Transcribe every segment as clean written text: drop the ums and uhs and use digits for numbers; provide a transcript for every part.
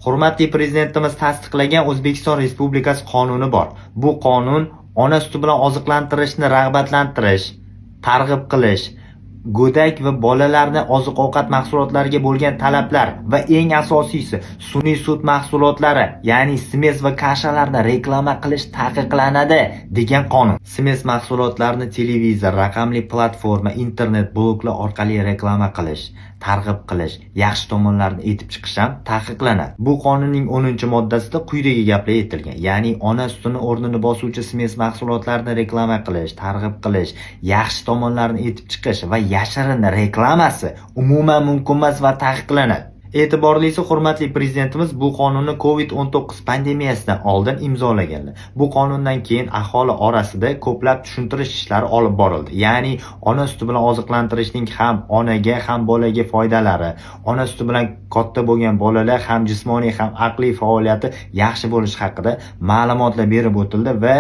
Hurmatli Prezidentimiz tasdiqlagan O'zbekiston Respublikasi qonuni bor. Bu qonun ona suti bilan oziqlantirishni rag'batlantirish, targ'ib qilish, go'dak va bolalarni oziq-ovqat mahsulotlariga bo'lgan talablar va eng asosiysi sun'iy sut mahsulotlari, ya'ni smes va kashalarni reklama qilish taqiqlanadi degan qonun. Smes mahsulotlarini televizor, raqamli platforma, internet bloglar orqali reklama qilish, targ'ib qilish, yaxshi tomonlarini aytib chiqish ham taqiqlanadi. Bu qonunning 10-moddasida quyidagi gaplar aytilgan. Ya'ni ona sutini o'rnini bosuvchi smes mahsulotlarini reklama qilish, targ'ib qilish, yaxshi tomonlarini aytib chiqish va yashirin reklamasi umuman mumkin emas va taqiqlanadi. E'tiborlisi, hurmatli Prezidentimiz bu qonunni COVID-19 pandemiyasidan oldin imzolaganlar. Bu qonundan keyin aholi orasida ko'plab tushuntirish ishlari olib borildi. Ya'ni ona suti bilan oziqlantirishning ham onaga, ham bolaga foydalari, ona suti bilan katta bo'lgan bolalar ham jismoniy, ham aqliy faoliyati yaxshi bo'lishi haqida ma'lumotlar berib o'tildi va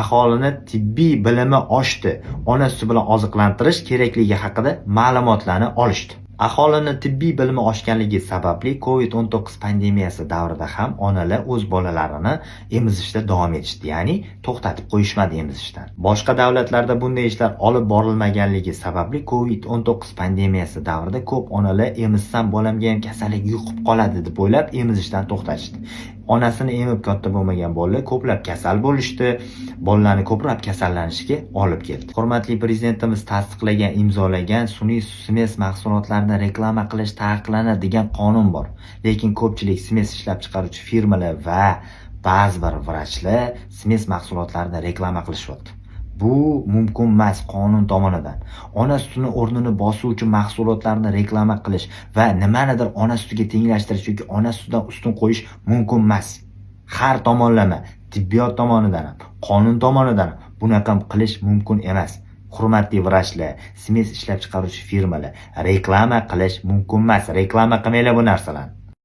aholini tibbiy bilimi oshdi. Ona suti bilan oziqlantirish kerakligi haqida ma'lumotlarni olishdi. Aholini tibbiy bilimi oshganligi sababli COVID-19 pandemiyasi davrida ham onalar o'z bolalarini emizishda davom etishdi, ya'ni to'xtatib qo'yishmadi emizishdan. Boshqa davlatlarda bunday ishlar olib borilmaganligi sababli COVID-19 pandemiyasi davrida ko'p onalar emizsam bolamga ham kasallik yuqib qoladi deb o'ylab emizishdan to'xtashdi. Onasini emib katta bo'lmagan bolalar ko'plab kasal bo'lishdi, bolalarni ko'plab kasallanishga olib keldi. Hurmatli Prezidentimiz tasdiqlagan, imzolagan sun'iy smes mahsulotlarini reklama qilish taqiqlanadi degan qonun bor. Lekin ko'pchilik smes ishlab chiqaruvchi firmalar va ba'zi bir vrachlar smes mahsulotlarini reklama qilishyapti. Bu mumkin emas qonun tomonidan. Ona sutini o'rnini bosuvchi mahsulotlarni reklama qilish va nimanidir ona sutiga tenglashtirish yoki ona sutidan ustun qo'yish mumkin emas. Har tomonlama, tibbiyot tomonidan ham, qonun tomonidan ham bunaqa qilish mumkin emas. Hurmatli vrachlar, smes ishlab chiqaruvchi firmalar, reklama qilish mumkin emas. Reklama qilmanglar bu narsalarni.